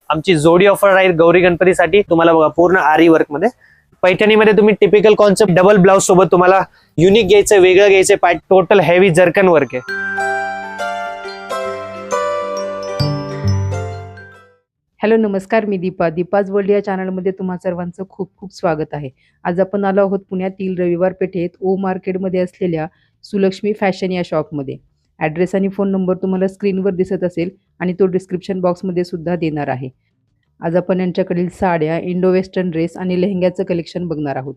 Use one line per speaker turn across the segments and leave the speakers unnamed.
आमची जोडी ऑफर राहील गौरी गणपतीसाठी। तुम्हाला बघा पूर्ण आरी वर्क मध्ये पैठणीमध्ये तुम्ही टिपिकल कॉन्सेप्ट डबल ब्लाउज सोबत तुम्हाला युनिक घ्यायचं, वेगळं घ्यायचं, टोटल हेवी जर्कन वर्क आहे।
हॅलो नमस्कार, मी दीपाज वर्ल्ड या चॅनलमध्ये तुम्हा सर्वांचं खूप खूप स्वागत आहे। आज आपण आलो आहोत पुण्यातील रविवार पेठेत ओ मार्केटमध्ये असलेल्या सुलक्ष्मी फॅशन या शॉपमध्ये। ॲड्रेस आणि फोन नंबर तुम्हाला स्क्रीनवर दिसत असेल आणि तो डिस्क्रिप्शन बॉक्समध्ये सुद्धा देणार आहे। आज आपण यांच्याकडील साड्या, इंडो वेस्टर्न ड्रेस आणि लेहंग्याचं कलेक्शन बघणार आहोत।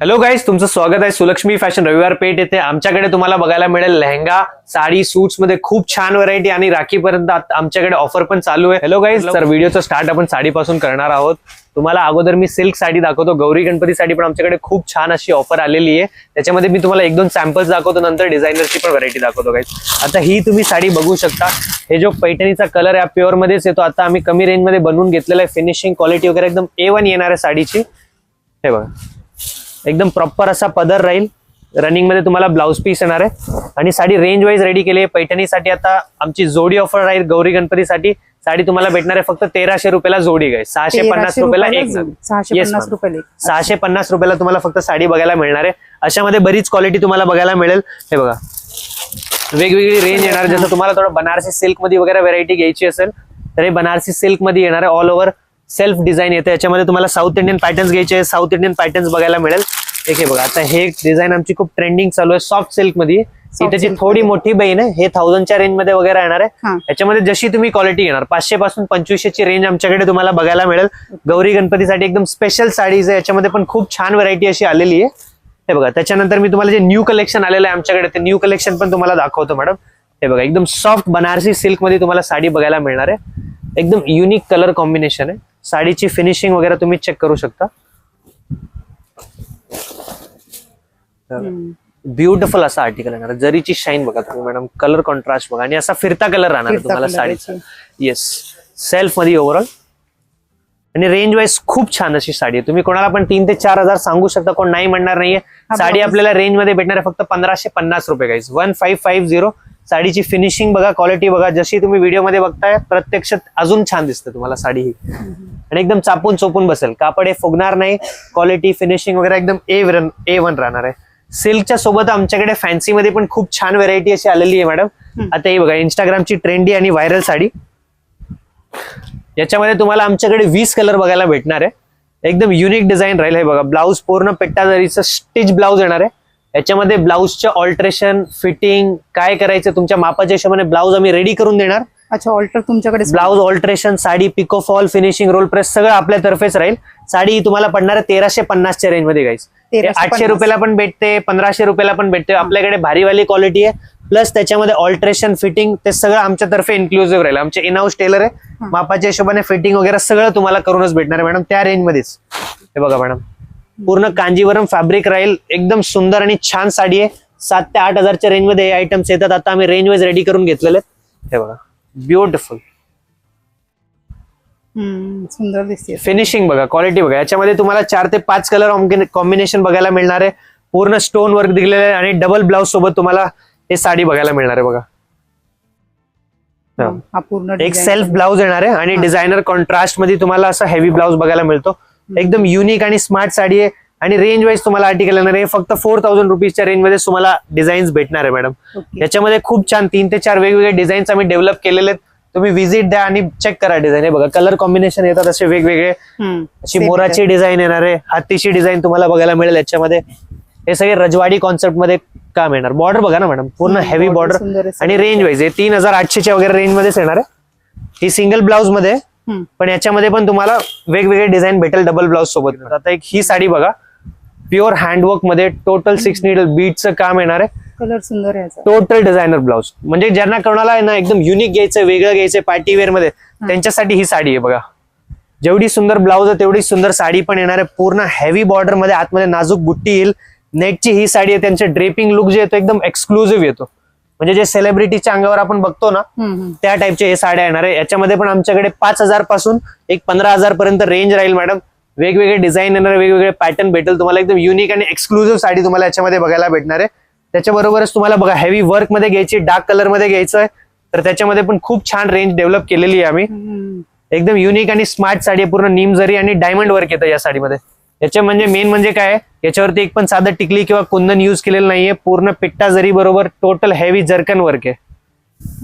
हॅलो गाईज, तुमचं स्वागत आहे सुलक्ष्मी फॅशन रविवार पेठ येथे। आमच्याकडे तुम्हाला बघायला मिळेल लेहंगा, साडी, सूट्स मध्ये खूप छान व्हरायटी आणि राखीपर्यंत आमच्याकडे ऑफर पण चालू आहे। हॅलो गाईज, तर व्हिडिओचं स्टार्ट आपण साडीपासून करणार आहोत। तुम्हाला अगोदर मी सिल्क साडी दाखवतो। गौरी गणपतीसाठी पण आमच्याकडे खूप छान अशी ऑफर आलेली आहे। त्याच्यामध्ये मी तुम्हाला एक दोन सॅम्पल्स दाखवतो, नंतर डिझायनरची पण व्हरायटी दाखवतो गाईज। आता ही तुम्ही साडी बघू शकता। हे जो पैठणीचा कलर आहे प्युअर मध्येच येतो। आता आम्ही कमी रेंज मध्ये बनवून घेतलेला आहे। फिनिशिंग क्वालिटी वगैरे एकदम A1 येणार आहे साडीची। हे बघा, एकदम प्रॉपर असा पदर राहील। रनिंग मध्ये तुम्हाला ब्लाउज पीस येणार आहे आणि साडी रेंज वाईज रेडी केली आहे पैठणीसाठी। आता आमची जोडी ऑफर राहील गौरी गणपतीसाठी। साडी तुम्हाला भेटणार आहे फक्त 1300 रुपयाला जोडी गाय, 650 रुपयाला एक।
650 रुपये
650 रुपयाला तुम्हाला फक्त साडी बघायला मिळणार आहे। अशामध्ये बरीच क्वालिटी तुम्हाला बघायला मिळेल। हे बघा, वेगवेगळी रेंज येणार। जसं तुम्हाला थोडं बनारसी सिल्क मध्ये वगैरे व्हरायटी घ्यायची असेल तर हे बनारसी सिल्क मध्ये येणार आहे। ऑल ओव्हर सेल्फ डिझाईन येते। याच्यामध्ये तुम्हाला साऊथ इंडियन पॅटर्न्स घ्यायचे, साऊथ इंडियन पॅटर्न्स बघायला मिळेल। एक हे बघा, आता हे डिझाईन आमची खूप ट्रेंडिंग चालू आहे सॉफ्ट सिल्क मध्ये। त्याची थोडी मोठी बहीण आहे, हे 1000च्या रेंज मध्ये वगैरे येणार आहे। याच्यामध्ये जशी तुम्ही क्वालिटी घेणार 500 पासून 2500 ची रेंज आमच्याकडे तुम्हाला बघायला मिळेल। गौरी गणपतीसाठी एकदम स्पेशल साडीज आहे। याच्यामध्ये पण खूप छान व्हरायटी अशी आलेली आहे। हे बघा, त्याच्यानंतर मी तुम्हाला जे न्यू कलेक्शन आलेलं आहे आमच्याकडे ते न्यू कलेक्शन पण तुम्हाला दाखवतो मॅडम। हे बघा, एकदम सॉफ्ट बनारसी सिल्क मध्ये तुम्हाला साडी बघायला मिळणार आहे। एकदम युनिक कलर कॉम्बिनेशन आहे। साडीची फिनिशिंग वगैरे तुम्ही चेक करू शकता। ब्युटिफुल असा आर्टिकल येणार। जरीची शाईन बघा तुम्ही मॅडम, कलर कॉन्ट्रास्ट बघा आणि असा फिरता कलर राहणार तुम्हाला साडीचा। येस, सेल्फ मध्ये ओव्हरऑल आणि रेंज वाईज खूप छान अशी साडी आहे। तुम्ही कोणाला पण 3 ते 4 हजार सांगू शकता, कोण नाही म्हणणार नाहीये। साडी आपल्याला रेंज मध्ये भेटणार आहे फक्त 1550 रुपये गाईज, 1550। साडीची फिनिशिंग बघा, क्वालिटी बघा, जशी तुम्ही व्हिडिओ मध्ये बघताय प्रत्यक्षात अजून छान दिसते तुम्हाला साडी ही। आणि एकदम चापून चोपून बसेल, कापड हे फुगणार नाही। क्वालिटी फिनिशिंग वगैरे एकदम A1 राहणार आहे। सिल्कच्या सोबत आमच्याकडे फॅन्सी मध्ये पण खूप छान व्हरायटी अशी आलेली आहे मॅडम। आता हे बघा, इंस्टाग्रामची ट्रेंडी आणि व्हायरल साडी। याच्यामध्ये तुम्हाला आमच्याकडे 20 कलर बघायला भेटणार आहे। एकदम युनिक डिझाईन राहील। हे बघा, ब्लाऊज पूर्ण पेट्टा जरीचं स्टिच ब्लाऊज येणार आहे। याच्यामध्ये ब्लाऊजचं ऑल्टरेशन, फिटिंग काय करायचं तुमच्या मापाच्या हिशोबाने ब्लाऊज आम्ही रेडी करून देणार।
अच्छा, ऑल्टर तुमच्याकडे?
Blouse alteration, sari pico fall, finishing, roll press सगळं आपल्यातर्फेच राहील। साडी तुम्हाला पडणार आहे 1350च्या रेंज मध्ये गाईस। 800 रुपयाला पण भेटते, 1500 रुपयाला पण भेटते। आपल्याकडे भारीवाली क्वालिटी आहे, प्लस त्याच्यामध्ये ऑल्टरेशन, फिटिंग ते सगळं आमच्यातर्फे इन्क्लुसिव्ह राहील। आमचे इन हाऊस टेलर आहे, मापाच्या हिशोबाने फिटिंग वगैरे सगळं तुम्हाला करूनच भेटणार आहे मॅडम त्या रेंज मध्येच। हे बघा मॅडम, पूर्ण कांजीवरम फॅब्रिक राहील। एकदम सुंदर आणि छान साडी आहे। 7 ते 8 हजारच्या रेंज मध्ये हे आयटम्स येतात। आता आम्ही रेंज वाईज रेडी करून घेतलेले आहेत। हे बघा, ब्युटिफुल
सुंदर दिसते।
फिनिशिंग बघा, क्वालिटी बघा। याच्यामध्ये तुम्हाला 4 ते 5 कलर कॉम्बिनेशन बघायला मिळणार आहे। पूर्ण स्टोन वर्क दिलेलं आहे आणि डबल ब्लाउज सोबत तुम्हाला हे साडी बघायला मिळणार आहे। बघा, एक सेल्फ ब्लाउज येणार आहे आणि डिझायनर कॉन्ट्रास्ट मध्ये तुम्हाला असा हेवी ब्लाउज बघायला मिळतो। एकदम युनिक आणि स्मार्ट साडी आहे आणि रेंज वाईज तुम्हाला आर्टिकल येणार आहे फक्त 4000 रुपीजच्या रेंज मध्ये तुम्हाला डिझाईन्स भेटणार आहे मॅडम। याच्यामध्ये खूप छान 3 ते 4 वेगवेगळे डिझाईन्स आम्ही डेव्हलप केलेले आहेत। तुम्ही व्हिजिट द्या आणि चेक करा डिझाईन। हे बघा, कलर कॉम्बिनेशन येतात असे वेगवेगळे। अशी मोराची डिझाईन येणार आहे, हातीची डिझाईन तुम्हाला बघायला मिळेल याच्यामध्ये। हे सगळे रजवाडी कॉन्सेप्ट मध्ये काम येणार। बॉर्डर बघा ना मॅडम, पूर्ण हेवी बॉर्डर आणि रेंज वाईज 3800च्या वगैरे रेंज मध्येच येणार आहे। ही सिंगल ब्लाउज मध्ये, पण याच्यामध्ये पण तुम्हाला वेगवेगळे डिझाईन भेटेल डबल ब्लाउज सोबत। आता एक ही साडी बघा, प्युअर हँडवर्क मध्ये टोटल 6 नीडल बीटचं काम येणार आहे।
कलर सुंदर आहे,
टोटल डिझायनर ब्लाउज। म्हणजे ज्यांना कोणाला ना एकदम युनिक घ्यायचं, वेगळं घ्यायचं पार्टी वेअर मध्ये, त्यांच्यासाठी ही साडी आहे बघा। जेवढी सुंदर ब्लाउज आहे तेवढी सुंदर साडी पण येणार आहे। पूर्ण हेवी बॉर्डर मध्ये, आतमध्ये नाजूक बुट्टी येईल। नेटची ही साडी आहे। त्यांचे ड्रेपिंग लुक जे येतो एकदम एक्सक्लुझिव्ह येतो। म्हणजे जे सेलिब्रिटीच्या अंगावर आपण बघतो ना त्या टाइपचे हे साड्या येणार आहे। याच्यामध्ये पण आमच्याकडे 5000 पासून 15,000 पर्यंत रेंज राहील मॅडम। वेगवेगळे डिझाईन येणार, वेगवेगळे पॅटर्न भेटेल तुम्हाला। एकदम युनिक आणि एक्सक्लुझिव्ह साडी तुम्हाला याच्यामध्ये बघायला भेटणार आहे। त्याच्याबरोबरच तुम्हाला बघा हेवी वर्क मध्ये घ्यायची, डार्क कलर मध्ये घ्यायचं तर त्याच्यामध्ये पण खूप छान रेंज डेव्हलप केलेली आहे आम्ही. एकदम युनिक आणि स्मार्ट साडी आहे, पूर्ण नीम जरी आणि डायमंड वर्क येतं या साडीमध्ये. याच्या म्हणजे मेन म्हणजे काय, याच्यावरती एक पण साधं टिकली किंवा कुंदन युज केलेलं नाहीये, पूर्ण पिट्टा जरी बरोबर टोटल हेवी जर्कन वर्क आहे.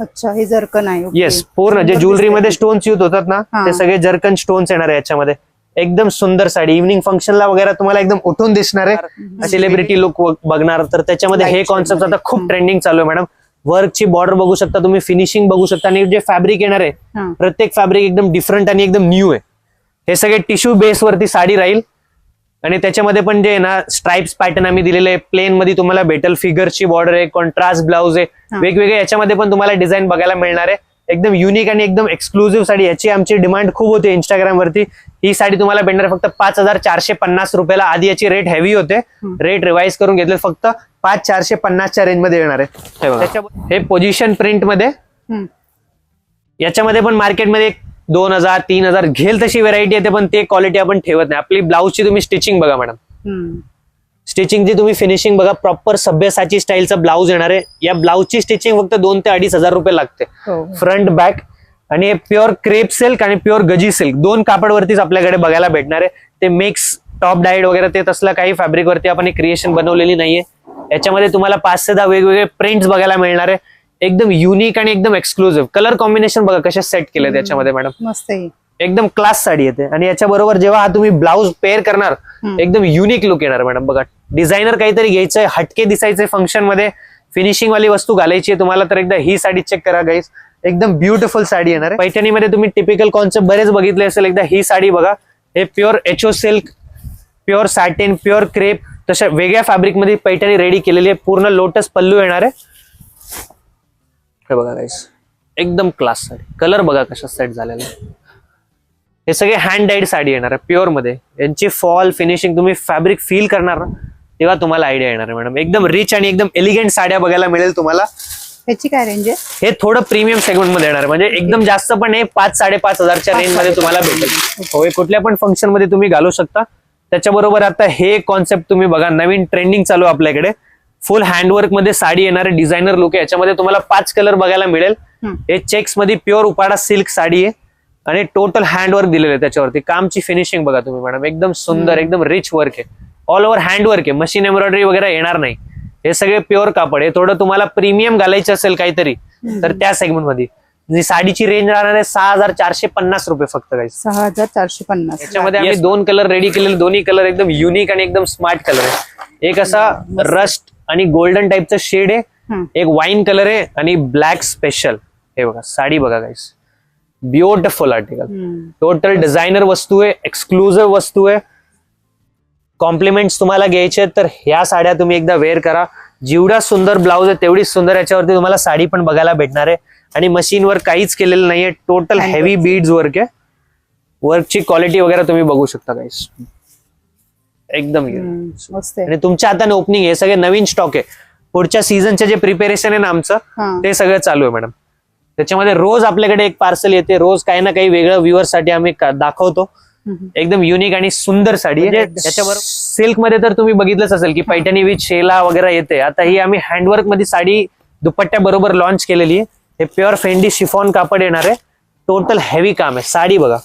अच्छा, हे जर्कन आहे.
येस, पूर्ण जे ज्वेलरी मध्ये स्टोन्स यूज होतात ना ते सगळे जर्कन स्टोन्स येणार आहे याच्यामध्ये. एकदम सुंदर साडी, इव्हनिंग फंक्शनला वगैरे तुम्हाला एकदम उठून दिसणार आहे, सेलिब्रिटी लुक बघणार. तर त्याच्यामध्ये हे कॉन्सेप्ट आता खूप ट्रेंडिंग चालू आहे मॅडम. वर्कची बॉर्डर बघू शकता तुम्ही, फिनिशिंग बघू शकता, आणि जे फॅब्रिक येणार आहे प्रत्येक फॅब्रिक एकदम डिफरंट आणि एकदम न्यू आहे. हे सगळे टिश्यू बेस वरती साडी राहील आणि त्याच्यामध्ये पण जे ना स्ट्राइप्स पॅटर्न आम्ही दिलेले आहे, प्लेन मध्ये तुम्हाला भेटल, फिगरची बॉर्डर आहे, कॉन्ट्रास्ट ब्लाउज आहे, वेगवेगळे याच्यामध्ये पण तुम्हाला डिझाईन बघायला मिळणार आहे. एकदम युनिक आणि एकदम एक्सक्लुझिव्ह साडी, याची आमची डिमांड खूप होती इंस्टाग्राम वरती. ही साडी तुम्हाला भेटणार फक्त 5450 रुपयाला. आधी याची रेट हेवी होते, रेट रिवाइज करून घेतले, फक्त 5450च्या रेंज मध्ये येणार आहे. हे पोझिशन प्रिंट मध्ये, याच्यामध्ये पण मार्केटमध्ये 2000 3000 घेल तशी व्हेरायटी येते, पण ते क्वालिटी आपण ठेवत नाही. आपली ब्लाऊजची तुम्ही स्टिचिंग बघा मॅडम, स्टिचिंगची तुम्ही फिनिशिंग बघा, प्रॉपर सभ्यसाची स्टाईलचा ब्लाऊज येणार आहे. या ब्लाऊजची स्टिचिंग फक्त 2 ते 2500 रुपये लागते, फ्रंट बॅक. आणि प्युअर क्रेप सिल्क आणि प्युअर गजी सिल्क 2 कापडवरतीच आपल्याकडे बघायला भेटणार आहे. ते मिक्स टॉप डाईड वगैरे ते तसलं काही फॅब्रिक वरती आपण क्रिएशन बनवलेली नाहीये. याच्यामध्ये तुम्हाला 5 ते 10 वेगवेगळे प्रिंट्स बघायला मिळणार आहे, एकदम युनिक आणि एकदम एक्सक्लुझिव्ह. कलर कॉम्बिनेशन बघा कशा सेट केले त्याच्यामध्ये मॅडम,
मस्त आहे,
एकदम क्लास साडी येते. आणि याच्या बरोबर जेव्हा हा तुम्ही ब्लाऊज पेअर करणार, एकदम युनिक लुक येणार मॅडम. बघा, डिझायनर काहीतरी घ्यायचंय, हटके दिसायचंय फंक्शन मध्ये, फिनिशिंग वाली वस्तू घालायची आहे तुम्हाला, तर एकदा ही साडी चेक करा गाईस. एकदम ब्युटिफुल साडी येणार आहे. पैठणीमध्ये तुम्ही टिपिकल कॉन्सेप्ट बरेच बघितले असेल, एकदा ही साडी बघा. हे pure HO silk, pure satin, pure crepe, तशा वेगळ्या फॅब्रिक मध्ये पैठणी रेडी केलेली आहे. पूर्ण लोटस पल्लू येणार आहे. हे बघा गाईस, एकदम क्लास साडी. कलर बघा कशा सेट झालेला आहे. हे सगळे हँड डाईड साडी येणार आहे प्युअर मध्ये. यांची फॉल फिनिशिंग तुम्ही फॅब्रिक फील करणार ना, तेव्हा तुम्हाला आयडिया येणार आहे मॅडम. एकदम रिच आणि एकदम एलिगंट साड्या बघायला मिळेल तुम्हाला.
ह्याची काय रेंज आहे?
हे थोडं प्रीमियम सेगमेंट मध्ये येणार, म्हणजे एकदम जास्त पण नाही, 5-5.5 रेंज मध्ये तुम्हाला भेटेल. होय, कुठल्या पण फंक्शन मध्ये तुम्ही घालू शकता. त्याच्याबरोबर आता हे कॉन्सेप्ट तुम्ही बघा, नवीन ट्रेंडिंग चालू आहे आपल्याकडे. फुल हँडवर्क मध्ये साडी येणार आहे, डिझायनर लुक आहे. याच्यामध्ये तुम्हाला 5 कलर बघायला मिळेल. हे चेक्स मध्ये प्युअर उपाडा सिल्क साडी आहे आणि टोटल हँडवर्क दिलेलं आहे त्याच्यावरती. कामची फिनिशिंग बघा तुम्ही मॅडम, एकदम सुंदर, एकदम रिच वर्क आहे. ऑल ओव्हर हँडवर्क आहे, मशीन एम्ब्रॉयडरी वगैरे येणार नाही. हे सगळे प्युअर कापड आहे. थोडं तुम्हाला प्रीमियम घालायचं असेल काहीतरी, तर त्या सेगमेंट मध्ये साडीची रेंज राहणार आहे 6450 रुपये फक्त काही.
6450.
याच्यामध्ये आम्ही 2 कलर रेडी केलेले, दोन्ही कलर एकदम युनिक आणि एकदम स्मार्ट कलर आहे. एक असा रस्ट आणि गोल्डन टाईपचा शेड आहे, एक वाईन कलर आहे आणि ब्लॅक स्पेशल. हे बघा साडी बघा गाईस, ब्युटिफुल आर्टिकल, टोटल डिझायनर वस्तू आहे, एक्सक्लुझिव्ह वस्तू आहे. कॉम्प्लिमेंट्स तुम्हाला घ्यायचे तर ह्या साड्या तुम्ही एकदा वेअर करा. जेवढा सुंदर ब्लाऊज आहे तेवढीच सुंदर याच्यावरती तुम्हाला साडी पण बघायला भेटणार आहे. आणि मशीनवर काहीच केलेलं नाहीये, टोटल हेवी बीड्स वर्क आहे. वर्कची क्वालिटी वगैरे तुम्ही बघू शकता गाईस, एकदम
मस्त आहे.
आणि तुमच्या हाताने ओपनिंग हे सगळे नवीन स्टॉक आहे. पुढच्या सीझनचे जे प्रिपेरेशन आहे ना आमचं, ते सगळं चालू आहे मॅडम. त्याच्यामध्ये रोज आपल्याकडे एक पार्सल येते, रोज काही ना काही वेगळं व्ह्युअर्स साठी आम्ही दाखवतो. एकदम युनिक आणि सुंदर साडी आहे. त्याच्याबरोबर सिल्क मध्ये तर तुम्ही बघितलंच असेल की पैठणी विथ शेला वगैरे येते. आता ही आम्ही हँडवर्क मध्ये साडी दुपट्ट्या बरोबर लॉन्च केलेली आहे. हे प्युअर फेंडी शिफॉन कापड येणार आहे, टोटल हेवी काम आहे. साडी बघा,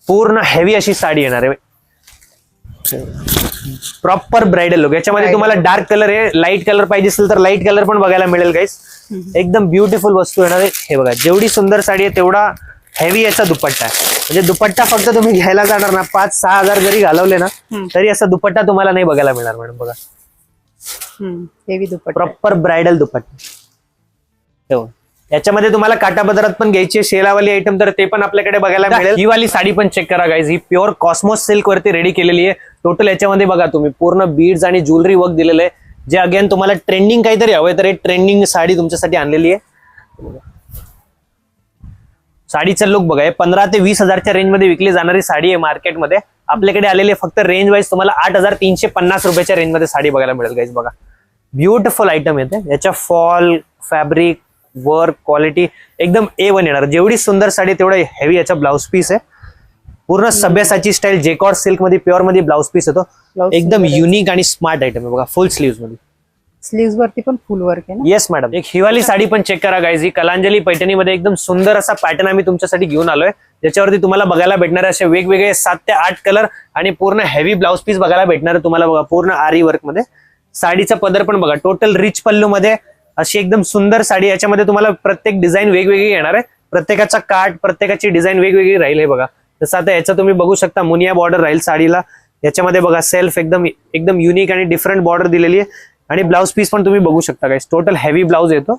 पूर्ण हेवी अशी साडी येणार आहे, प्रॉपर ब्राइडल लुक. याच्यामध्ये तुम्हाला डार्क कलर आहे, लाईट कलर पाहिजे असेल तर लाईट कलर पण बघायला मिळेल गाईस. एकदम ब्युटिफुल वस्तू येणार आहे. हे बघा, जेवढी सुंदर साडी आहे तेवढा हेवी याचा दुपट्टा आहे. म्हणजे दुपट्टा फक्त तुम्ही घ्यायला जाणार ना, 5-6 हजार जरी घालवले ना तरी असा दुपट्टा तुम्हाला नाही बघायला मिळणार मॅडम. बघा,
हेवी दुपट्टा,
प्रॉपर ब्राइडल दुपट्टा. याच्यामध्ये तुम्हाला काटापदरात पण घ्यायची शेलावाली आयटम, तर ते पण आपल्याकडे बघायला मिळेल. ही वाली साडी पण चेक करा गाईज, ही प्युअर कॉस्मोस सिल्क वरती रेडी केलेली आहे. टोटल याच्यामध्ये बघा तुम्ही पूर्ण बीड्स आणि ज्वेलरी वर्क दिलेलं आहे. जे अगेन तुम्हाला ट्रेंडिंग काहीतरी हवंय तर ट्रेंडिंग साडी तुमच्यासाठी आणलेली आहे. साडीचा लुक बघा, 15 ते 20 हजारच्या रेंजमध्ये विकली जाणारी साडी आहे मार्केटमध्ये. आपल्याकडे आलेली फक्त रेंज वाईज तुम्हाला 8350 रुपयाच्या रेंजमध्ये साडी बघायला मिळेल गाईज. बघा, ब्युटिफुल आयटम येते. याच्या फॉल, फॅब्रिक, वर्क, क्वालिटी एकदम A1 येणार. जेवढी सुंदर साडी तेवढा हेवी याचा ब्लाउज पीस आहे. पूर्ण सभ्यासाची स्टाईल जेकॉर्ड सिल्क मध्ये प्युअर मध्ये ब्लाऊज पीस येतो.
Blouse
एकदम
वगैरे.
युनिक आणि स्मार्ट आयटम आहे बघा, फुल स्लीव्ह मध्ये.
स्लीव्स वरती पण फुल वर्क आहे ना.
Yes madam. एक हिवाली साडी पण चेक करा गाईज. ही कलांजली पैठणीमध्ये एकदम सुंदर असा पॅटर्न आम्ही तुमच्यासाठी घेऊन आलोय, ज्याच्यावरती तुम्हाला बघायला भेटणार असे वेगवेगळे 7 ते 8 कलर आणि पूर्ण हेवी ब्लाऊज पीस बघायला भेटणार आहे तुम्हाला बघा, पूर्ण आरी वर्क मध्ये. साडीचा पदर पण बघा, टोटल रिच पल्लू मध्ये अशी एकदम सुंदर साडी. याच्यामध्ये तुम्हाला प्रत्येक डिझाईन वेगवेगळी येणार आहे, प्रत्येकाचा काठ, प्रत्येकाची डिझाईन वेगवेगळी राहील. हे बघा, जसं आता याचं तुम्ही बघू शकता मुनिया बॉर्डर राहील साडीला. याच्यामध्ये बघा सेल्फ एकदम एकदम युनिक आणि डिफरंट बॉर्डर दिलेली आहे. आणि ब्लाऊज पीस पण तुम्ही बघू शकता गाईस, टोटल हेवी ब्लाऊज येतो.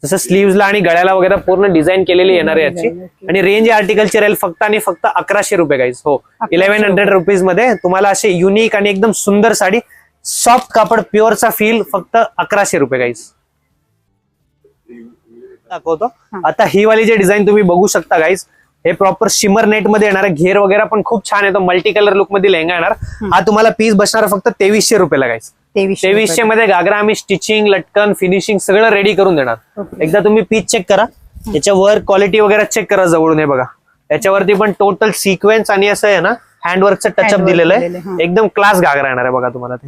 जसं स्लीव्हजला आणि गळ्याला वगैरे पूर्ण डिझाईन केलेली येणार आहे याची. आणि रेंज आर्टिकलची राहील फक्त आणि फक्त 1100 रुपये गाईस. हो, 1100 रुपीज मध्ये तुम्हाला असे युनिक आणि एकदम सुंदर साडी, सॉफ्ट कापड, प्युअरचा फील, फक्त 1100 रुपये गाईस. दाखवतो आता ही वाली जे डिझाईन तुम्ही बघू शकता गाईस, हे प्रॉपर शिमर नेट मध्ये येणार आहे. घेर वगैरे पण खूप छान येतो, मल्टी कलर लुक मध्ये लेहंगा येणार. हा तुम्हाला पीस बसणार फक्त 2300 रुपयाला गाईस. 2300 मध्ये घागरा आम्ही स्टिचिंग, लटकन, फिनिशिंग सगळं रेडी करून देणार. एकदा तुम्ही पीस चेक करा, याच्या वर्क क्वालिटी वगैरे चेक करा जवळून. हे बघा, याच्यावरती पण टोटल सिक्वेन्स आणि असं आहे ना हँडवर्कचं टचअप दिलेलं आहे. एकदम क्लास घागरा येणार आहे बघा तुम्हाला ते.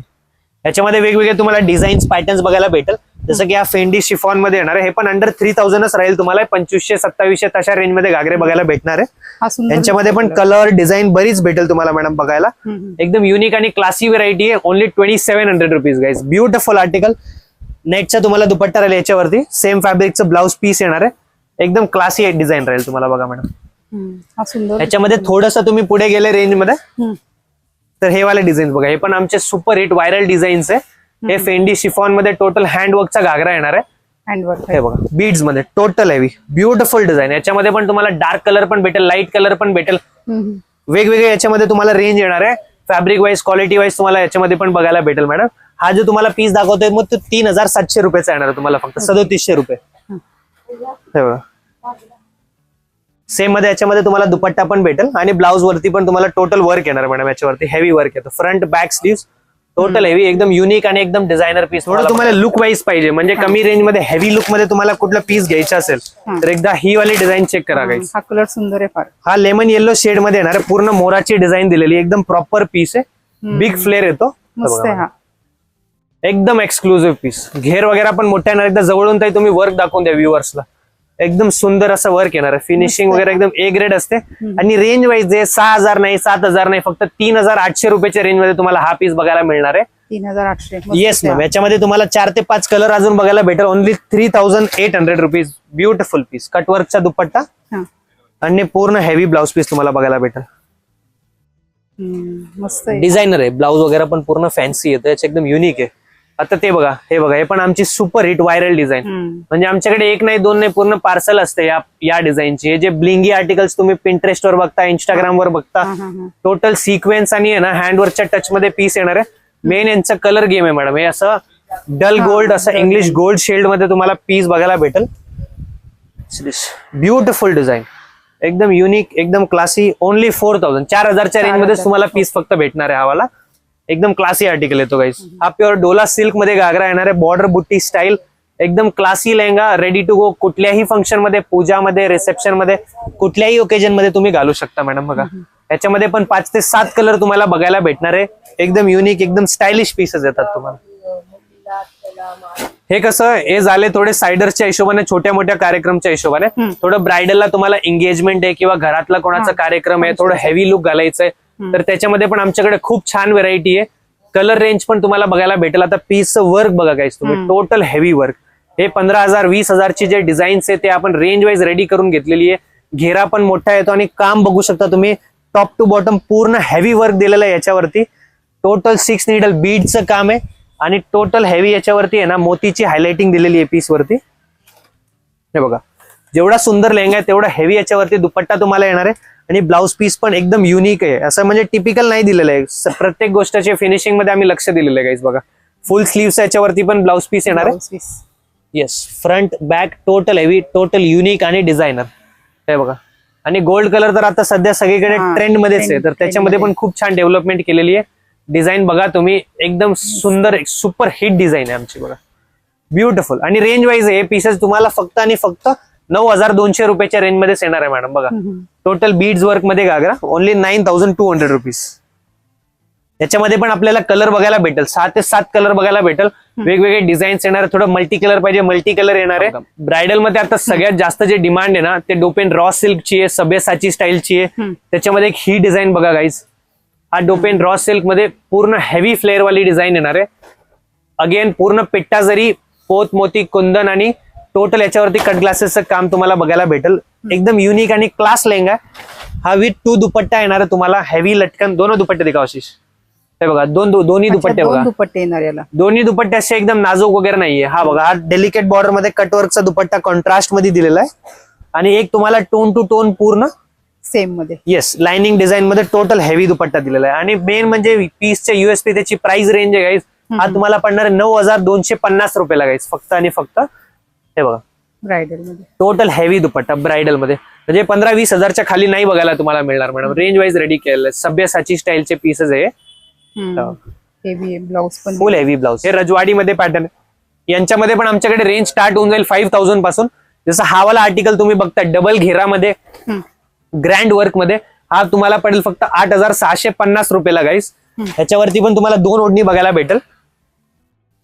याच्यामध्ये वेगवेगळे तुम्हाला डिझाईन्स, पॅटर्न्स बघायला भेटेल. जसं की हा फेंडी शिफॉन मध्ये येणार आहे, हे पण अंडर 3000च राहील तुम्हाला. 2500-2700 तशा रेंज मध्ये घागरे बघायला भेटणार आहे. यांच्यामध्ये पण कलर, डिझाईन बरीच भेटेल तुम्हाला मॅडम बघायला. एकदम युनिक आणि क्लासी व्हरायटी आहे. Only 2700 rupees guys. Beautiful article. नेटचा तुम्हाला दुपट्टा राहील याच्यावरती. सेम फॅब्रिकचं ब्लाऊज पीस येणार आहे. एकदम क्लासी डिझाईन राहील तुम्हाला बघा मॅडम. याच्यामध्ये थोडस तुम्ही पुढे गेले रेंज मध्ये तर हे वाले डिझाईन बघा, हे पण आमचे सुपर हिट व्हायरल डिझाईन्स आहे. हे फेंडी शिफॉन मध्ये टोटल हँडवर्कचा घागरा येणार आहे.
हँडवर्क
हे बघा, बीड्स मध्ये टोटल हेवी ब्युटिफुल डिझाईन. याच्यामध्ये पण तुम्हाला डार्क कलर पण भेटेल, लाईट कलर पण भेटेल. वेगवेगळे याच्यामध्ये तुम्हाला रेंज येणार आहे. फॅब्रिक वाईज, क्वालिटी वाईज तुम्हाला याच्यामध्ये पण बघायला भेटेल मॅडम. हा जो तुम्हाला पीस दाखवतोय मग तो 3700 रुपयाचा येणार आहे तुम्हाला, फक्त 3700 रुपये. हे बघा, सेम मध्ये याच्यामध्ये तुम्हाला दुपट्टा पण भेटेल आणि ब्लाऊज वरती पण तुम्हाला टोटल वर्क येणार मॅडम. याच्यावरती हेवी वर्क येतो, front back sleeve total heavy, एकदम युनिक आणि एकदम डिझायनर पीस. थोडं तुम्हाला लुक वाईज पाहिजे म्हणजे कमी रेंज मध्ये हेवी लुक मध्ये तुम्हाला कुठला पीस घ्यायचा असेल तर एकदा ही वाली डिझाईन चेक करा गाईस.
हा कलर सुंदर आहे फार.
हा लेमन येलो शेड मध्ये येणार आहे. पूर्ण मोराची डिझाईन दिलेली, एकदम प्रॉपर पीस आहे. बिग फ्लेअर येतो,
मस्त आहे हा.
एकदम एक्सक्लुझिव्ह पीस. घेर वगैरे पण मोठ्या येणार. एकदा जवळून ताई तुम्ही वर्क दाखवून द्या व्ह्युअर्सला. एकदम सुंदर असं वर्क येणार आहे. फिनिशिंग वगैरे एकदम ए ग्रेड असते. आणि रेंज वाईज जे 6000 नाही, 7000 नाही, फक्त 3800 रुपयाच्या रेंज मध्ये तुम्हाला हा पीस बघायला मिळणार आहे.
3800.
Yes ma'am. याच्यामध्ये तुम्हाला 4 ते 5 कलर अजून बघायला भेटेल. Only 3800 rupees. Beautiful piece. कटवर्कचा दुपट्टा आणि पूर्ण हेवी ब्लाऊज पीस तुम्हाला बघायला भेटेल.
मस्त
डिझायनर आहे. ब्लाऊज वगैरे पण पूर्ण फॅन्सी येतं, याचं एकदम युनिक आहे. आता ते बघा, हे बघा, हे पण आमची सुपर हिट व्हायरल डिझाईन. म्हणजे आमच्याकडे एक नाही, दोन नाही, पूर्ण पार्सल असते या डिझाईनची. हे जे ब्लिंगी आर्टिकल्स तुम्ही पिंटरेस्ट वर बघता, इंस्टाग्राम वर बघता, टोटल सिक्वेन्स आणि आहे ना हँडवर्कच्या टच मध्ये पीस येणार आहे. मेन यांचा कलर गेम आहे मॅडम. हे असं डल गोल्ड, असं इंग्लिश गोल्ड शेड मध्ये तुम्हाला पीस बघायला भेटेल. ब्युटिफुल डिझाईन, एकदम युनिक, एकदम क्लासी. ओनली 4000च्या रेंज मध्ये तुम्हाला पीस फक्त भेटणार आहे. हवाला एकदम क्लासी आर्टिकल येतो गाईस. हा प्युअर डोला सिल्क मध्ये घागरा येणार आहे. बॉर्डर बुट्टी स्टाईल, एकदम classy lehenga, ready to go. कुठल्याही फंक्शन मध्ये, पूजामध्ये, रिसेप्शन मध्ये, कुठल्याही ओकेजन मध्ये तुम्ही घालू शकता मॅडम. बघा, याच्यामध्ये पण 5 ते 7 कलर तुम्हाला बघायला भेटणार आहे. एकदम युनिक, एकदम स्टायलिश पीसेस येतात तुम्हाला. हे कसं, हे झाले थोडे सायडर्सच्या हिशोबाने, छोट्या मोठ्या कार्यक्रमच्या हिशोबाने. थोडं ब्रायडलला तुम्हाला एंगेजमेंट आहे किंवा घरातला कोणाचा कार्यक्रम आहे, थोडं हेवी लुक घालायचंय तर त्याच्यामध्ये पण आमच्याकडे खूप छान व्हरायटी आहे. कलर रेंज पण तुम्हाला बघायला भेटेल. आता पीसचं वर्क बघा गाईस तुम्ही, टोटल हेवी वर्क. हे 15,000-20,000ची जे डिझाईन्स आहे ते आपण रेंज वाईज रेडी करून घेतलेली आहे. घेरा पण मोठा येतो आणि काम बघू शकता तुम्ही, टॉप टू बॉटम पूर्ण हेवी वर्क दिलेलं आहे याच्यावरती. टोटल 6 नीडल बीडचं काम आहे आणि टोटल हेवी याच्यावरती आहे ना मोतीची हायलाइटिंग दिलेली आहे पीस वरती. हे बघा, जेवढा सुंदर लेहंगा आहे तेवढा हेवी याच्यावरती दुपट्टा तुम्हाला येणार आहे. आणि ब्लाऊज पीस पण एकदम युनिक आहे, असं म्हणजे टिपिकल नाही दिलेलं आहे. प्रत्येक गोष्टीच्या फिनिशिंग मध्ये आम्ही लक्ष दिलेलं आहे गाईज. बघा, फुल स्लीव्स याच्यावरती पण ब्लाऊज पीस येणार आहे. Yes, front back total heavy, total unique आणि डिझायनर. हे बघा, आणि गोल्ड कलर तर आता सध्या सगळीकडे ट्रेंड मध्येच आहे, तर त्याच्यामध्ये पण खूप छान डेव्हलपमेंट केलेली आहे. डिझाईन बघा तुम्ही, एकदम सुंदर सुपर हिट डिझाईन आहे आमची. बघा, ब्युटिफुल. आणि रेंज वाईज हे पीसेस तुम्हाला फक्त आणि फक्त 9200 रुपयाच्या रेंज मध्येच येणार आहे मॅडम. बघा, टोटल बीड्स वर्क मध्ये घागरा ओनली 9200 रुपीज. याच्यामध्ये पण आपल्याला कलर बघायला भेटेल, 6 ते 7 कलर बघायला भेटेल. वेगवेगळे डिझाईन्स येणार, थोडं मल्टी कलर पाहिजे मल्टी कलर येणार आहे. ब्रायडल मध्ये आता सगळ्यात जास्त जे डिमांड आहे ना ते डोपेन रॉ सिल्कची आहे, सब्यासाची स्टाईलची आहे. त्याच्यामध्ये एक ही डिझाईन बघा गाईज, हा डोपेन रॉ सिल्क मध्ये पूर्ण हेवी फ्लेअर वाली डिझाईन येणार आहे. अगेन पूर्ण पिट्टा जरी, पोत मोती, कुंदन आणि टोटल याच्यावरती कट ग्लासेसचं काम तुम्हाला बघायला भेटेल. एकदम युनिक आणि क्लास लेहंगा. हा विथ 2 दुपट्टा येणार आहे तुम्हाला, हेवी लटकन. दोन दुपट्टे दिखा आशिष, हे बघा दोन्ही दुपट्टे बघा,
दुपट्टे येणार याला.
दोन्ही दुपट्टे असे एकदम नाजूक वगैरे नाहीये. हा बघा, हा डेलिकेट बॉर्डर मध्ये कटवर्कचा दुपट्टा कॉन्ट्रास्ट मध्ये दिलेला आहे आणि एक तुम्हाला टोन टू टोन पूर्ण
सेम मध्ये,
येस, लाइनिंग डिझाईन मध्ये टोटल हेवी दुपट्टा दिलेला आहे. आणि मेन म्हणजे पीसच्या युएसपी त्याची प्राइस रेंज आहे गाईज, हा तुम्हाला पडणार 9250 रुपयाला गाईज, फक्त आणि फक्त. हे बघा
ब्रायडल मध्ये
टोटल हेवी दुपट्टा ब्रायडल मध्ये, म्हणजे 15-20 हजारच्या खाली नाही बघायला तुम्हाला मिळणार मॅडम. रेंज वाईज रेडी केलेलं आहे. सब्यासाची स्टाईलचे पीसेस आहे,
हेवी ब्लाउज पण
फुल हेवी ब्लाउज. हे रजवाडी मध्ये पॅटर्न. यांच्यामध्ये पण आमच्याकडे रेंज स्टार्ट होऊन जाईल 5000 पासून. जसं हा वाला आर्टिकल तुम्ही बघता डबल घेरामध्ये ग्रँड वर्क मध्ये, हा तुम्हाला पडेल फक्त 8650 रुपयाला गाईस. ह्याच्यावरती पण तुम्हाला 2 ओढणी बघायला भेटेल.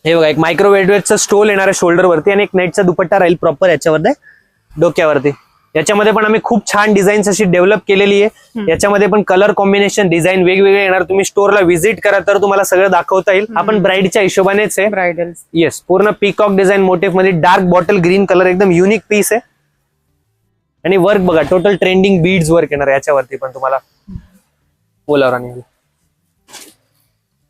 हे बघा, एक मायक्रोवेव्हचं स्टोल येणार आहे शोल्डर वरती आणि एक नेटचा दुपट्टा राहील प्रॉपर याच्यावरती डोक्यावरती. याच्यामध्ये पण आम्ही खूप छान डिझाईन्स अशी डेव्हलप केलेली आहे. याच्यामध्ये पण कलर कॉम्बिनेशन डिझाईन वेगवेगळे येणार. तुम्ही स्टोअरला व्हिजिट करा तर तुम्हाला सगळं दाखवता येईल. आपण ब्राईडच्या हिशोबानेच आहे.
ब्रायडल,
येस, पूर्ण पीकॉक डिझाईन मोटिव्ह मध्ये डार्क बॉटल ग्रीन कलर, एकदम युनिक पीस आहे. आणि वर्क बघा, टोटल ट्रेंडिंग बीड्स वर्क येणार याच्यावरती पण तुम्हाला बोलावर.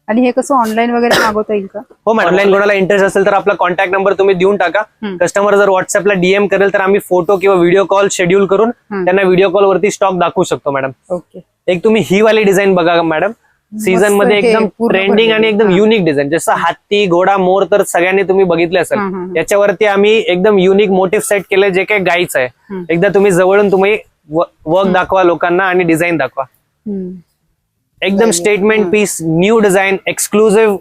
आणि हे कसं ऑनलाईन वगैरे मागवता येईल का?
हो मॅडम, ऑनलाईन कोणाला इंटरेस्ट असेल तर आपला कॉन्टॅक्ट नंबर तुम्ही देऊन टाका. कस्टमर जर व्हॉट्सअपला डीएम करेल तर आम्ही फोटो किंवा व्हिडिओ कॉल शेड्यूल करून त्यांना व्हिडिओ कॉल वरती स्टॉक दाखवू शकतो मॅडम.
ओके.
एक तुम्ही ही वाली डिझाईन बघा मॅडम, सीझन मध्ये एकदम ट्रेंडिंग आणि एकदम युनिक डिझाईन. जसं हत्ती, घोडा, मोर तर सगळ्यांनी तुम्ही बघितले असेल. याच्यावरती आम्ही एकदम युनिक मोटिव्ह सेट केले, जे काही गाईच आहे. एकदा तुम्ही जवळून तुम्ही वर्क दाखवा लोकांना आणि डिझाईन दाखवा. एकदम statement piece, new design, exclusive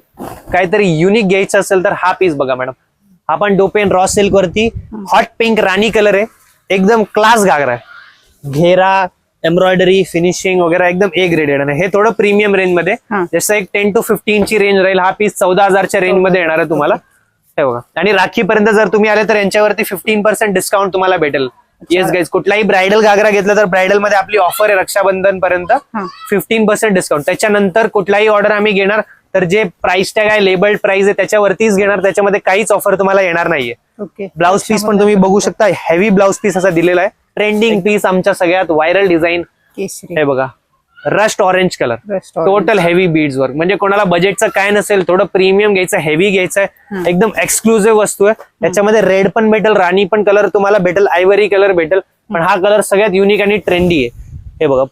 काहीतरी युनिक घ्यायचं असेल तर हा पीस बघा मॅडम. हा पण डोपेन रॉ सिल्क वरती हॉट पिंक राणी कलर आहे. एकदम क्लास घागरा आहे. घेरा, एम्ब्रॉयडरी, फिनिशिंग वगैरे एकदम ए ग्रेडेड आहे. हे थोडं प्रीमियम रेंज मध्ये, जसं एक 10 to 15 ची रेंज राहील. हा पीस 14,000च्या रेंज मध्ये येणार आहे तुम्हाला. हे बघा, आणि राखीपर्यंत जर तुम्ही आले तर यांच्यावरती 15% डिस्काउंट तुम्हाला भेटेल. येस गाईज, कुठलाही ब्रायडल घागरा घेतला तर ब्रायडल मध्ये आपली ऑफर आहे रक्षाबंधन पर्यंत 15% डिस्काउंट. त्याच्यानंतर कुठलाही ऑर्डर आम्ही घेणार तर जे प्राइस टॅग आहे, लेबल्ड प्राइस आहे, त्याच्यावरतीच घेणार. त्याच्यामध्ये काहीच ऑफर तुम्हाला येणार नाहीये.
ओके.
ब्लाउज पीस पण तुम्ही बघू शकता, हेवी ब्लाउज पीस असा दिलेला आहे. ट्रेंडिंग पीस, आमच्या सगळ्यात व्हायरल डिझाईन.
केशरी,
हे बघा, rust orange colour,
rust orange.
Total heavy beads work. म्हणजे कोणाला बजेटचं काय नसेल, थोडं प्रीमियम घ्यायचं, हेवी घ्यायचं आहे, एकदम एक्सक्लुझिव्ह वस्तू आहे. त्याच्यामध्ये रेड पण भेटेल, राणी पण कलर तुम्हाला भेटेल, आयव्हरी कलर भेटेल. पण हा कलर सगळ्यात युनिक आणि ट्रेंडी आहे. हे बघा,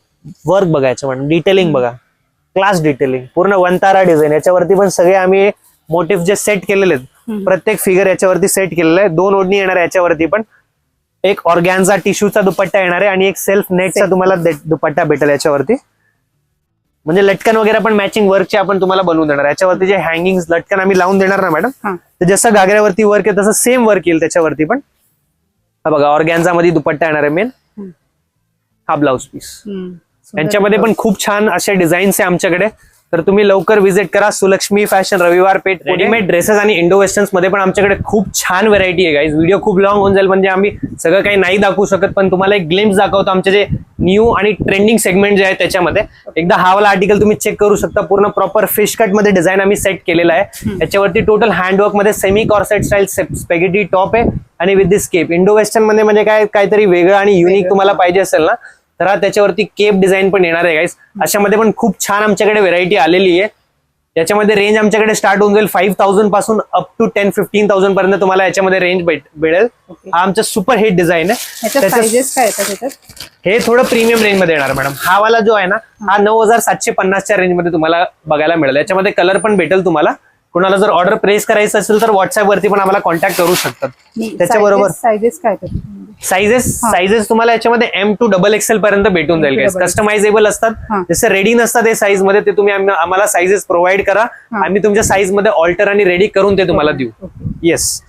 वर्क बघायचं म्हणून डिटेलिंग बघा, क्लास डिटेलिंग, पूर्ण वंतारा डिझाईन. याच्यावरती पण सगळे आम्ही मोटिव्ह जे सेट केलेले आहेत, प्रत्येक फिगर याच्यावरती सेट केलेलं आहे. 2 ओढणी येणार आहे याच्यावरती पण. एक ऑर्गॅन्झा टिश्यूचा दुपट्टा येणार आहे आणि एक सेल्फ नेटचा तुम्हाला दुपट्टा भेटेल याच्यावरती. म्हणजे लटकन वगैरे पण मॅचिंग वर्कचे आपण तुम्हाला बनवून देणार. याच्यावरती जे हँगिंग लटकन आम्ही लावून देणार ना मॅडम, तर जसं घागऱ्यावरती वर्क आहे तसं सेम वर्क येईल त्याच्यावरती पण. हा बघा, ऑर्गॅन्झा मध्ये दुपट्टा येणार आहे मेन. हा ब्लाउज पीस. यांच्यामध्ये पण खूप छान असे डिझाईन्स आहे आमच्याकडे. तर तुम्ही लवकर व्हिजिट करा सुलक्ष्मी फॅशन रविवार पेठ. रेडीमेड ड्रेसेस आणि इंडो वेस्टर्न्स मध्ये पण आमच्याकडे खूप छान व्हरायटी आहे गाईज. व्हिडिओ खूप लॉंग होऊन जाईल, म्हणजे आम्ही सगळं काही नाही दाखवू शकत, पण तुम्हाला एक ग्लिम्स दाखवतो आमचे जे न्यू आणि ट्रेंडिंग सेगमेंट जे आहे त्याच्यामध्ये. एकदा हा वाला आर्टिकल तुम्ही चेक करू शकता. पूर्ण प्रॉपर फिश कट मध्ये डिझाईन आम्ही सेट केलेला आहे. याच्यावरती टोटल हँडवर्क मध्ये semi corset style spaghetti top आहे आणि with this cape. Indo western मध्ये म्हणजे काय काहीतरी वेगळं आणि युनिक तुम्हाला पाहिजे असेल ना, तर हा त्याच्यावरती केप डिझाईन पण येणार आहे गाईस. अशामध्ये पण खूप छान आमच्याकडे व्हरायटी आलेली आहे. याच्यामध्ये रेंज आमच्याकडे स्टार्ट होऊन जाईल 5000 पासून अप टू 10-15,000 पर्यंत तुम्हाला याच्यामध्ये रेंज मिळेल. हा आमचा सुपर हिट डिझाईन आहे.
साइजेस काय येतात?
हे थोडं प्रीमियम रेंज मध्ये येणार मॅडम. हा वाला जो आहे ना, हा 9750च्या रेंज मध्ये तुम्हाला बघायला मिळेल. याच्यामध्ये कलर पण भेटेल तुम्हाला. कुणाला जर ऑर्डर प्लेस करायचं असेल तर व्हॉट्सअप वरती पण आम्हाला कॉन्टॅक्ट करू शकतात. त्याच्याबरोबर
साइजेस काय येतात?
साइजेस तुम्हाला याच्यामध्ये M to XXL पर्यंत भेटून जाईल. कस्टमायझेबल असतात, जसं रेडी नसतात हे साईज मध्ये, ते तुम्ही आम्हाला साइजेस प्रोव्हाइड करा. आम्ही तुमच्या साईज मध्ये ऑल्टर आणि रेडी करून ते तुम्हाला देऊ. येस.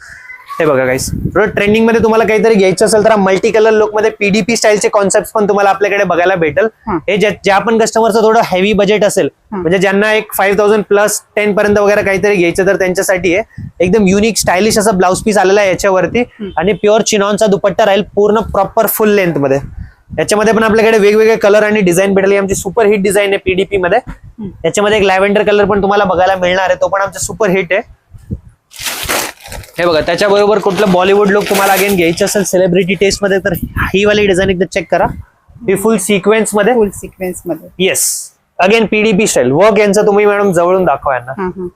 हे बघा गाईस, थोडं ट्रेंडिंग मध्ये तुम्हाला काहीतरी घ्यायचं असेल तर मल्टी कलर लुक मध्ये पीडीपी स्टाईलचे कॉन्सेप्ट पण तुम्हाला आपल्याकडे बघायला भेटेल. हे ज्या पण कस्टमरचं थोडं हेवी बजेट असेल, म्हणजे ज्यांना एक 5000 प्लस 10 पर्यंत वगैरे काहीतरी घ्यायचं तर त्यांच्यासाठी आहे एकदम युनिक स्टायलिश असा ब्लाउज पीस आलेला आहे याच्यावरती. आणि प्युअर चिनॉनचा दुपट्टा राहील पूर्ण प्रॉपर फुल लेंथ मध्ये. याच्यामध्ये पण आपल्याकडे वेगवेगळे कलर आणि डिझाईन भेटेल. आमची सुपर हिट डिझाईन आहे पीडीपी मध्ये. याच्यामध्ये एक लॅव्हेंडर कलर पण तुम्हाला बघायला मिळणार आहे, तो पण आमचा सुपर हिट आहे. हे बघा, त्याच्याबरोबर कुठलं बॉलिवूड लुक तुम्हाला अगेन घ्यायचं असेल सेलिब्रिटी टेस्ट मध्ये तर ही वाली डिझाईन एकदा चेक करा. ही फुल सिक्वेन्स मध्ये.
फुल सिक्वेन्स मध्ये.
Yes, again PDP style work यांचं तुम्ही मॅडम जवळून दाखवा यांना.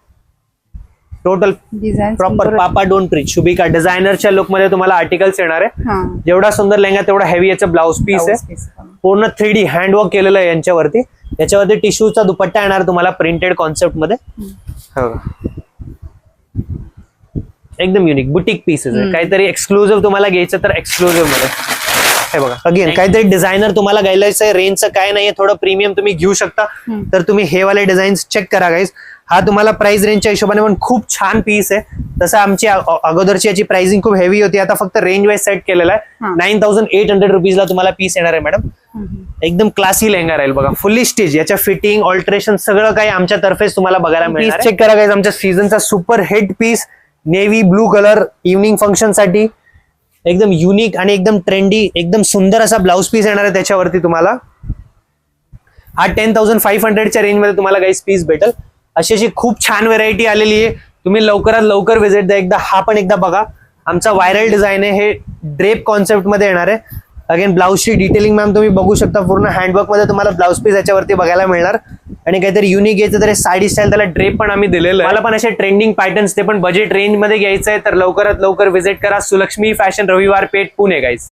Total
design
proper Papa Don't Preach Shubhika डिझायनरच्या लुक मध्ये तुम्हाला आर्टिकल्स येणार आहे. जेवढा सुंदर लेहंगा तेवढा हेवी याचं ब्लाउज पीस आहे. पूर्ण 3D हँडवर्क केलेलं आहे यांच्यावरती. याच्यावरती टिश्यूचा दुपट्टा येणार तुम्हाला प्रिंटेड कॉन्सेप्ट मध्ये. एकदम युनिक बुटीक पीसेस आहे. काहीतरी एक्सक्लुझिव्ह तुम्हाला घ्यायचं तर एक्सक्लुझिव्ह मध्ये. हे बघा, अगेन काहीतरी डिझायनर तुम्हाला घ्यायचं आहे, रेंजचं काय नाहीये, थोडं प्रीमियम तुम्ही घेऊ शकता तर तुम्ही हे वाले डिझाईन चेक करा गाईज. हा तुम्हाला प्राइस रेंजच्या हिशोबाने पण खूप छान पीस आहे. तसं आमची अगोदरची याची प्राइसिंग खूप हेवी होती, आता फक्त रेंज वाईज सेट केलेला आहे. 9800 रुपीजला तुम्हाला पीस येणार आहे मॅडम. एकदम क्लासी लेहंगा राहील बघा, फुल्ली स्टिच. याच्या फिटिंग ऑल्टरेशन सगळं काही आमच्या तर्फेच तुम्हाला बघायला मिळणार. चेक करा गाईज, आमच्या सीझनचा super hit piece navy blue colour evening function साठी एकदम युनिक आणि एकदम ट्रेंडी एकदम सुंदर असा ब्लाउज पीस येणार आहे त्याच्यावरती तुम्हाला. हा 10500च्या रेंजमध्ये तुम्हाला गाईज पीस भेटेल. अशी खूप छान व्हेरायटी आलेली आहे, तुम्ही लवकरात लवकर व्हिजिट द्या एकदा. हा पण एकदा बघा, आमचा व्हायरल डिझाईन आहे, हे ड्रेप कॉन्सेप्ट मध्ये येणार आहे. अगेन ब्लाउजची डिटेलिंग मॅम तुम्ही बघू शकता, पूर्ण हँडवर्क मध्ये तुम्हाला ब्लाउज पीस याच्यावरती बघायला मिळणार. आणि काहीतरी युनिक घ्यायचं तर साडी स्टाईल त्याला ड्रेप पण आम्ही दिलेलं आहे. मला पण असे ट्रेंडिंग पॅटर्न्स ते पण बजेट रेंज मध्ये घ्यायचं आहे तर लवकरात लवकर व्हिजिट करा सुलक्ष्मी फॅशन रविवार पेठ पुणे गाईज.